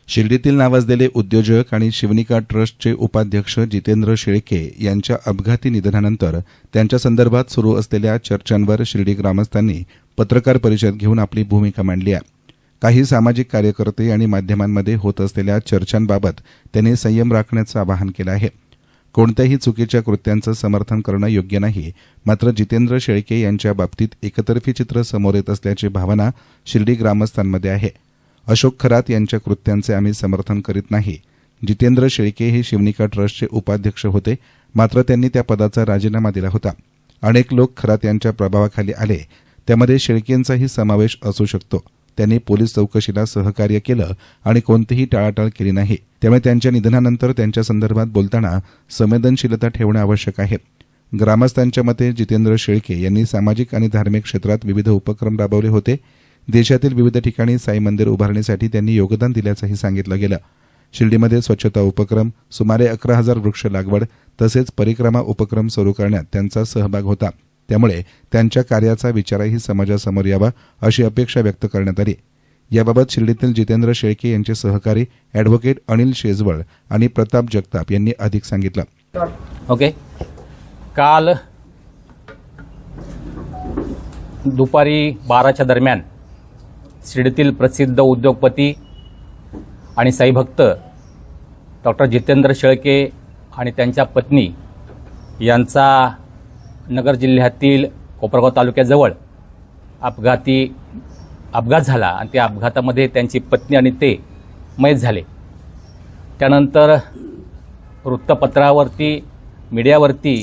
शिर्डीतील नावाजलेले उद्योजक आणि शिवनिका ट्रस्टचे उपाध्यक्ष जितेंद्र शेळके यांच्या अपघाती निधनानंतर त्यांच्या संदर्भात सुरू असलेल्या चर्चांवर शिर्डी ग्रामस्थांनी पत्रकार परिषद घेऊन आपली भूमिका मांडली आहे। काही सामाजिक कार्यकर्ते आणि माध्यमांमध्ये होत असलेल्या चर्चांबाबत त्यांनी संयम राखण्याचं आवाहन केलं आहे। कोणत्याही चुकीच्या कृत्यांचं समर्थन करणं योग्य नाही, मात्र जितेंद्र शेळके यांच्या बाबतीत एकतर्फी चित्र समोर येत असल्याची भावना शिर्डी ग्रामस्थांमध्ये आहे। अशोक खरात यांच्या कृत्यांचे आम्ही समर्थन करीत नाही। जितेंद्र शेळके हे शिवनिका ट्रस्टचे उपाध्यक्ष होते, मात्र त्यांनी त्या पदाचा राजीनामा दिला होता। अनेक लोक खरात यांच्या प्रभावाखाली आले, त्यामध्ये शेळकेंचाही समावेश असू शकतो। त्यांनी पोलीस चौकशीला सहकार्य केलं आणि कोणतीही टाळाटाळ केली नाही, त्यामुळे त्यांच्या निधनानंतर त्यांच्या संदर्भात बोलताना संवेदनशीलता ठेवणे आवश्यक आहे। ग्रामस्थांच्या मते जितेंद्र शेळके यांनी सामाजिक आणि धार्मिक क्षेत्रात विविध उपक्रम राबवले होते। देशातील विविध ठिकाणी साई मंदिर उभारण्यासाठी त्यांनी योगदान दिल्याचंही सांगितलं गेलं। शिर्डीमध्ये स्वच्छता उपक्रम, सुमारे 11,000 वृक्ष लागवड तसेच परिक्रमा उपक्रम सुरू करण्यात त्यांचा सहभाग होता। त्यामुळे त्यांच्या कार्याचा विचारही समाजासमोर यावा अशी अपेक्षा व्यक्त करण्यात आली। याबाबत शिर्डीतील जितेंद्र शेळके यांचे सहकारी अॅडव्होकेट अनिल शेजवळ आणि प्रताप जगताप यांनी अधिक सांगितलं। ओके, काल दुपारी 12च्या दरम्यान शिर्डीतील प्रसिद्ध उद्योगपती आणि साईभक्त डॉक्टर जितेंद्र शेळके आणि त्यांच्या पत्नी यांचा नगर जिल्ह्यातील कोपरगाव तालुक्याजवळ अपघात झाला आणि त्या अपघातामध्ये त्यांची पत्नी आणि ते मयत झाले। त्यानंतर वृत्तपत्रावरती, मीडियावरती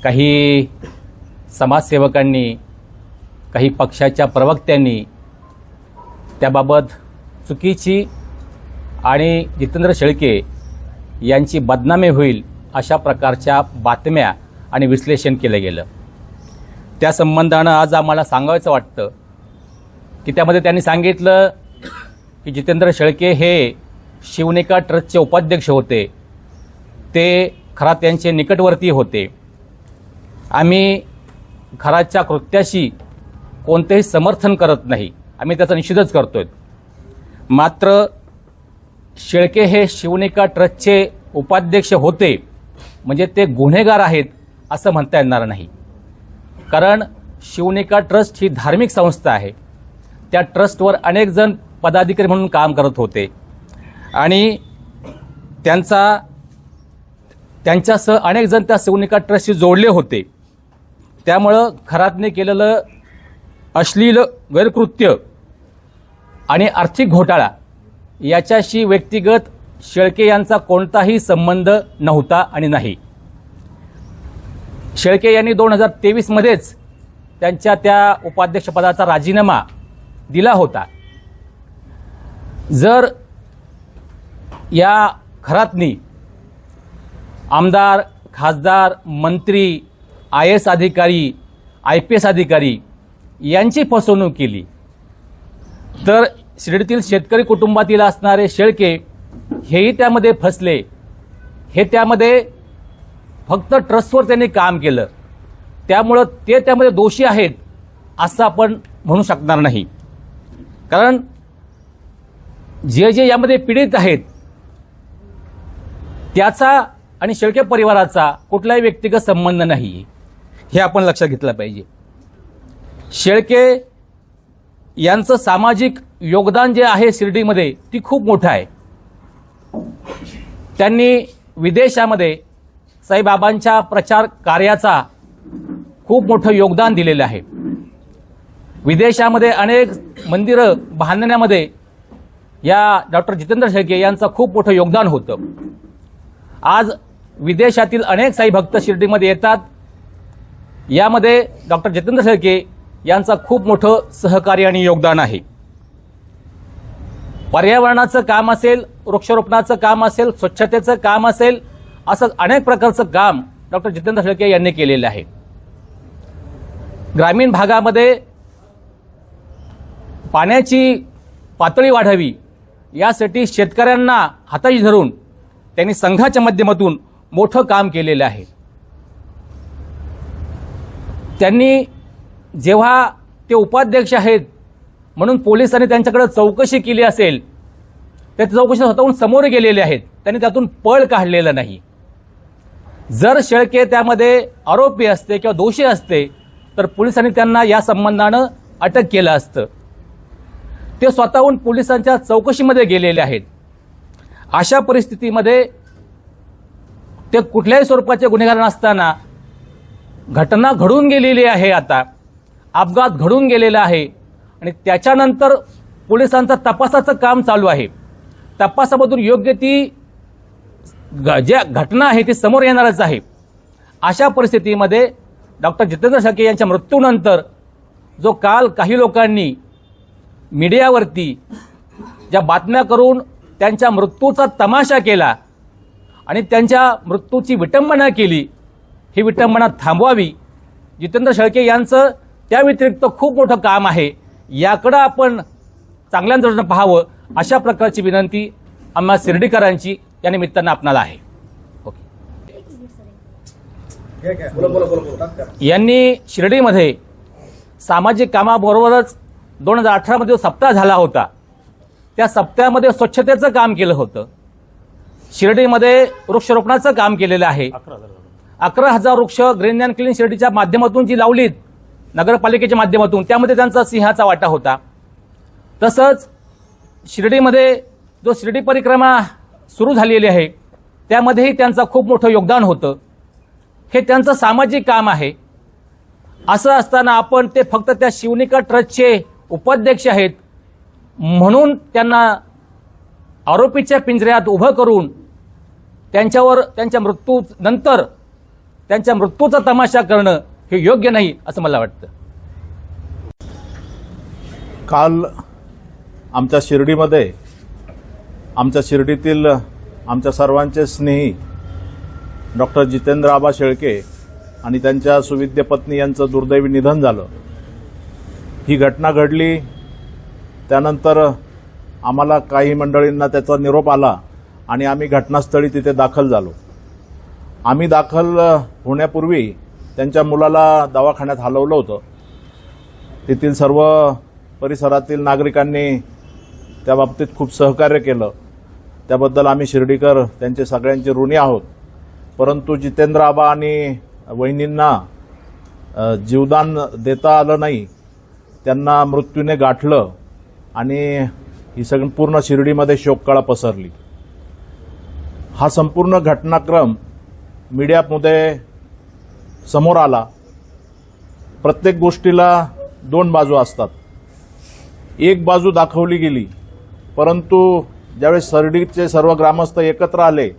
काही समाजसेवकांनी, काही पक्षाच्या प्रवक्त्यांनी त्याबाबत चुकीची आणि जितेंद्र शेळके यांची बदनामी होईल अशा प्रकारच्या बातम्या आणि विश्लेषण केलं गेलं। त्या संबंधानं आज आम्हाला सांगायचं वाटतं की त्यामध्ये त्यांनी सांगितलं की जितेंद्र शेळके हे शिवनिका ट्रस्टचे उपाध्यक्ष होते, ते खरात यांचे निकटवर्ती होते। आम्ही खरातच्या कृत्याशी कोणतेही समर्थन करत नाही, आम्ही त्याचा निषेधच करतोय। मात्र शेळके हे शिवनिका ट्रस्टचे उपाध्यक्ष होते म्हणजे ते गुन्हेगार आहेत असं म्हणता येणार नाही, कारण शिवनिका ट्रस्ट ही धार्मिक संस्था आहे। त्या ट्रस्टवर अनेक जण पदाधिकारी म्हणून काम करत होते आणि त्यांच्यासह अनेक जण त्या शिवनिका ट्रस्टशी जोडले होते। त्यामुळं खरातने केलेलं अश्लील गैरकृत्य आणि आर्थिक घोटाळा याच्याशी व्यक्तिगत शेळके यांचा कोणताही संबंध नव्हता आणि नाही। शेळके यांनी 2023 मध्येच त्यांच्या त्या उपाध्यक्षपदाचा राजीनामा दिला होता। जर या खरातनी आमदार, खासदार, मंत्री, IAS अधिकारी, IPS अधिकारी यांची फसवणूक केली तर शिर्डीतील शेतकरी कुटुंबातील असणारे शेळके हेही त्यामध्ये फसले। हे त्यामध्ये फक्त ट्रस्टवर त्यांनी काम केलं, त्यामुळं ते त्यामध्ये दोषी आहेत असं आपण म्हणू शकणार नाही, कारण जे यामध्ये पीडित आहेत त्याचा आणि शेळके परिवाराचा कुठलाही व्यक्तिगत संबंध नाही, हे आपण लक्षात घेतलं पाहिजे। शेळके यांचं सामाजिक योगदान जे आहे शिर्डीमध्ये ती खूप मोठं आहे। त्यांनी विदेशामध्ये साईबाबांच्या प्रचार कार्याचा खूप मोठं योगदान दिलेलं आहे। विदेशामध्ये अनेक मंदिरं बांधण्यामध्ये या डॉक्टर जितेंद्र शेळके यांचं खूप मोठं योगदान होतं। आज विदेशातील अनेक साईभक्त शिर्डीमध्ये येतात, यामध्ये डॉक्टर जितेंद्र शेळके यांचं खूप मोठं सहकार्य आणि योगदान आहे। पर्यावरणाचं काम असेल, वृक्षारोपणाचं काम असेल, स्वच्छतेचं काम असेल, असं अनेक प्रकारचं काम डॉक्टर जितेंद्र शेळके यांनी केलेलं आहे। ग्रामीण भागामध्ये पाण्याची पातळी वाढावी यासाठी शेतकऱ्यांना हाताशी धरून त्यांनी संघाच्या माध्यमातून मोठं काम केलेलं आहे। त्यांनी जेव्हा ते उपाध्यक्ष आहेत म्हणून पोलिसांनी त्यांच्याकडे चौकशी केली असेल ते चौकशी स्वतःहून समोर गेलेले आहेत, त्यांनी त्यातून पळ काढलेला नाही. जर शेळके त्यामध्ये आरोपी असते किंवा दोषी असते तर पोलिसांनी त्यांना या संबंधानं अटक केलं असतं. ते स्वतःहून पोलिसांच्या चौकशीमध्ये गेलेले आहेत. अशा परिस्थितीमध्ये ते कुठल्याही स्वरूपाचे गुन्हेगार नसताना घटना घडून गेलेली आहे, आता अपघात घडून गेलेला आहे आणि त्याच्यानंतर पोलिसांचं तपासाचं काम चालू आहे. तपासामधून योग्य ती ज्या घटना आहे ती समोर येणारच आहे. अशा परिस्थितीमध्ये डॉक्टर जितेंद्र शेळके यांच्या मृत्यूनंतर जो काल काही लोकांनी मीडियावरती ज्या बातम्या करून त्यांच्या मृत्यूचा तमाशा केला आणि त्यांच्या मृत्यूची विटंबना केली, ही विटंबना थांबवावी. जितेंद्र शेळके यांचं त्या व्यतिरिक्त खूप मोठं काम आहे, याकडे आपण चांगल्या नजरेनं पाहावं, अशा प्रकारची विनंती आम्हा शिर्डीकरांची या निमित्तानं आपणाला आहे. यांनी शिर्डीमध्ये सामाजिक कामाबरोबरच 2018 मध्ये सप्ताह झाला होता, त्या सप्ताहामध्ये स्वच्छतेचं काम केलं होतं. शिर्डीमध्ये वृक्षारोपणाचं काम केलेलं आहे. 11,000 वृक्ष ग्रीन अँड क्लीन शिर्डीच्या माध्यमातून जी लावलीत नगरपालिकेच्या माध्यमातून, त्यामध्ये त्यांचा सिंहाचा वाटा होता. तसंच शिर्डीमध्ये जो शिर्डी परिक्रमा सुरू झालेली आहे त्यामध्येही त्यांचं खूप मोठं योगदान होतं. हे त्यांचं सामाजिक काम आहे. असं असताना आपण ते फक्त त्या शिवनिका ट्रस्टचे उपाध्यक्ष आहेत म्हणून त्यांना आरोपीच्या पिंजऱ्यात उभं करून त्यांच्यावर त्यांच्या मृत्यूनंतर त्यांच्या मृत्यूचा तमाशा करणं हे योग्य नाही असं मला वाटतं. काल आमच्या शिर्डीमध्ये आमच्या शिर्डीतील आमच्या सर्वांचे स्नेही डॉक्टर जितेंद्र आबा शेळके आणि त्यांच्या सुविद्य पत्नी यांचं दुर्दैवी निधन झालं. ही घटना घडली त्यानंतर आम्हाला काही मंडळींना त्याचा निरोप आला आणि आम्ही घटनास्थळी तिथे दाखल झालो. आम्ही दाखल होण्यापूर्वी त्यांच्या मुलाला दवाखान्यात हलवलं होतं. तेथील सर्व परिसरातील नागरिकांनी त्या बाबतीत खूप सहकार्य केलं, त्याबद्दल आम्ही शिर्डीकर त्यांचे सगळ्यांचे ऋणी आहोत. परंतु जितेंद्र आबा आणि वहिनींना जीवदान देता आलं नाही, त्यांना मृत्यूने गाठलं आणि ही सगळी पूर्ण शिर्डीमध्ये शोककळा पसरली. हा संपूर्ण घटनाक्रम मीडियामध्ये समोर आला. प्रत्येक गोष्टीला दोन बाजू असतात. एक बाजू दाखवली गेली, परंतु ज्यावेळेस शिर्डीचे सर्व ग्रामस्थ एकत्र आले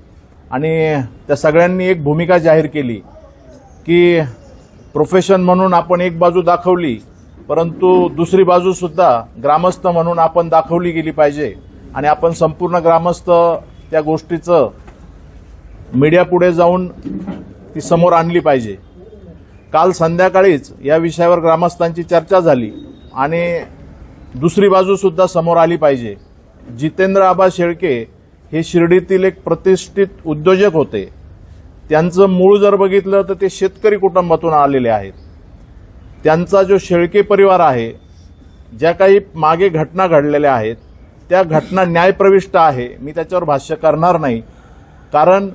आणि त्या सगळ्यांनी एक भूमिका जाहीर केली की प्रोफेशन म्हणून आपण एक बाजू दाखवली, परंतु दुसरी बाजू सुद्धा ग्रामस्थ म्हणून आपण दाखवली गेली पाहिजे आणि आपण संपूर्ण ग्रामस्थ त्या गोष्टीचं मीडियापुढे जाऊन ती समोर आणली पाहिजे. काल संध्याकाळीच या विषयावर ग्रामस्थांची चर्चा झाली आणि दुसरी बाजू सुद्धा समोर आली पाहिजे. जितेंद्र आबा शेळके हे शिर्डीतील एक प्रतिष्ठित उद्योजक होते. त्यांचं मूळ जर बघितलं तर ते शेतकरी कुटुंबातून आलेले आहेत. त्यांचा जो शेळके परिवार आहे, ज्या काही मागे घटना घडलेल्या आहेत त्या घटना न्यायप्रविष्ट आहे. मी त्याच्यावर भाष्य करणार नाही, कारण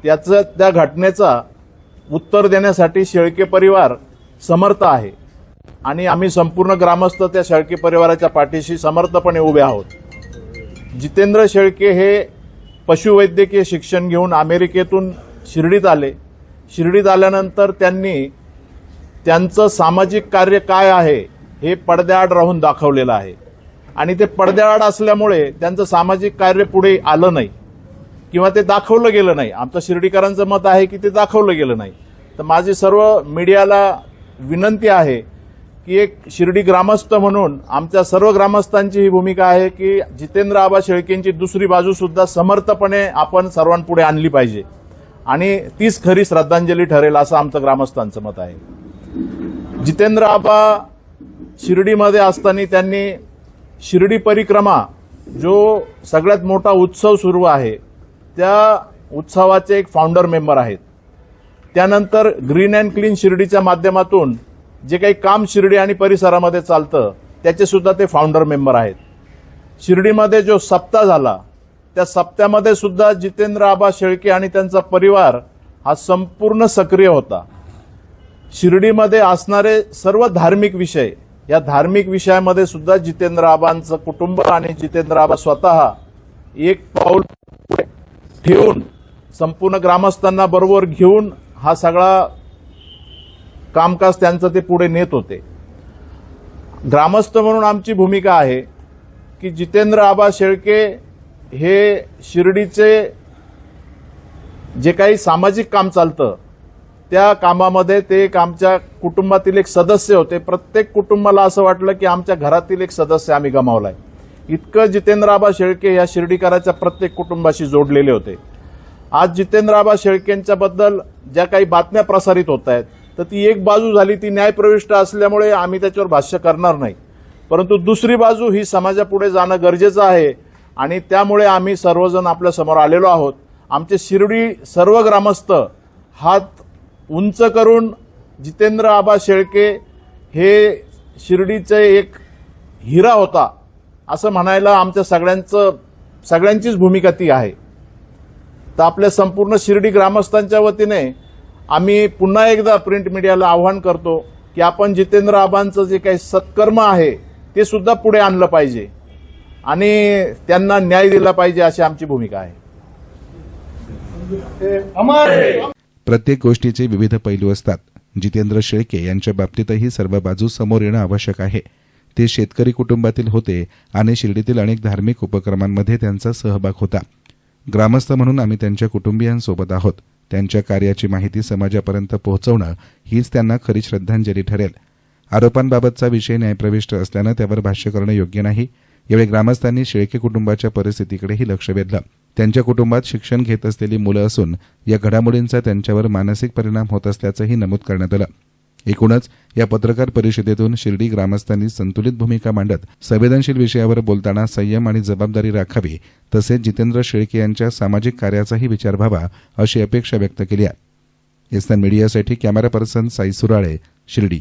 त्या घटनेचा उत्तर देण्यासाठी शेळके परिवार समर्थ आहे आणि आम्ही संपूर्ण ग्रामस्थ त्या शेळके परिवाराच्या पाठीशी समर्थपणे उभे आहोत. जितेंद्र शेळके हे पशुवैद्यकीय शिक्षण घेऊन अमेरिकेतून शिर्डीत आले. शिर्डीत आल्यानंतर त्यांनी त्यांचं सामाजिक कार्य काय आहे हे पडद्याआड राहून दाखवलेलं आहे आणि ते पडद्याआड असल्यामुळे त्यांचं सामाजिक कार्य पुढे आलं नाही किंवा ते दाखवलं गेलं नाही. आमचं शिर्डीकरांचं मत आहे की ते दाखवलं गेलं नाही. तर माझी सर्व मीडियाला विनंती आहे की एक शिर्डी ग्रामस्थ म्हणून आमच्या सर्व ग्रामस्थांची ही भूमिका आहे की जितेंद्र आबा शेळकेंची दुसरी बाजू सुद्धा समर्थपणे आपण सर्वांपुढे आणली पाहिजे आणि तीच खरी श्रद्धांजली ठरेल असं आमचं ग्रामस्थांचं मत आहे. जितेंद्र आबा शिर्डीमध्ये असताना त्यांनी शिर्डी परिक्रमा जो सगळ्यात मोठा उत्सव सुरू आहे त्या उत्सवाचे एक फाउंडर मेंबर आहेत. त्यानंतर ग्रीन अँड क्लीन शिर्डीच्या माध्यमातून जे काही काम शिर्डी आणि परिसरामध्ये चालतं त्याचे सुद्धा ते फाउंडर मेंबर आहेत. शिर्डीमध्ये जो सप्ताह झाला त्या सप्त्यामध्ये सुद्धा जितेंद्र आबा शेळके आणि त्यांचा परिवार हा संपूर्ण सक्रिय होता. शिर्डीमध्ये असणारे सर्व धार्मिक विषय, या धार्मिक विषयामध्ये सुद्धा जितेंद्र आबांचं कुटुंब आणि जितेंद्र आबा स्वतः एक पाऊल ठेवून संपूर्ण ग्रामस्थांना बरोबर घेऊन हा सगळा कामकाज त्यांचं ते पुढे नेत होते. ग्रामस्थ म्हणून आमची भूमिका आहे की जितेंद्र आबा शेळके हे शिर्डीचे जे काही सामाजिक काम चालतं त्या कामामध्ये ते एक आमच्या कुटुंबातील एक सदस्य होते. प्रत्येक कुटुंबाला असं वाटलं की आमच्या घरातील एक सदस्य आम्ही गमावलाय. इतकं जितेंद्र आबा शेळके या शिर्डीकराच्या प्रत्येक कुटुंबाशी जोडलेले होते. आज जितेंद्र आबा शेळकेंच्या बद्दल ज्या काही बातम्या प्रसारित होत आहेत तर ती एक बाजू झाली, ती न्यायप्रविष्ट असल्यामुळे आम्ही त्याच्यावर भाष्य करणार नाही. परंतु दुसरी बाजू ही समाजापुढे जाणं गरजेचं आहे आणि त्यामुळे आम्ही सर्वजण आपल्या समोर आलेलो आहोत. आमचे शिर्डी सर्व ग्रामस्थ हात उंच करून जितेंद्र आबा शेळके हे शिर्डीचे एक हिरा होता असं म्हणायला आमच्या सगळ्यांचीच भूमिका ती आहे. तर आपल्या संपूर्ण शिर्डी ग्रामस्थांच्या वतीने आम्ही पुन्हा एकदा प्रिंट मीडियाला आवाहन करतो की आपण जितेंद्र आबांचं जे काही सत्कर्म आहे ते सुद्धा पुढे आणलं पाहिजे आणि त्यांना न्याय दिला पाहिजे अशी आमची भूमिका आहे. प्रत्येक गोष्टीचे विविध पैलू असतात. जितेंद्र शेळके यांच्या बाबतीतही सर्व बाजू समोर येणं आवश्यक आहे. ते शेतकरी कुटुंबातील होते आणि शिर्डीतील अनेक धार्मिक उपक्रमांमध्ये त्यांचा सहभाग होता. ग्रामस्थ म्हणून आम्ही त्यांच्या कुटुंबियांसोबत आहोत. त्यांच्या कार्याची माहिती समाजापर्यंत पोहोचवणं हीच त्यांना खरी श्रद्धांजली ठरेल. आरोपांबाबतचा विषय न्यायप्रविष्ट असल्यानं त्यावर भाष्य करणं योग्य नाही. यावेळी ग्रामस्थांनी शेळके कुटुंबाच्या परिस्थितीकडेही लक्ष वेधलं. त्यांच्या कुटुंबात शिक्षण घेत असलेली मुलं असून या घडामोडींचा त्यांच्यावर मानसिक परिणाम होत असल्याचंही नमूद करण्यात आलं. एकूणच या पत्रकार परिषदेतून शिर्डी ग्रामस्थांनी संतुलित भूमिका मांडत संवेदनशील विषयावर बोलताना संयम आणि जबाबदारी राखावी, तसेच जितेंद्र शेळके यांच्या सामाजिक कार्याचाही विचार व्हावा अशी अपेक्षा व्यक्त केली आहे. एसएन मीडियासाठी कॅमेरा पर्सन साई सुराळे, शिर्डी.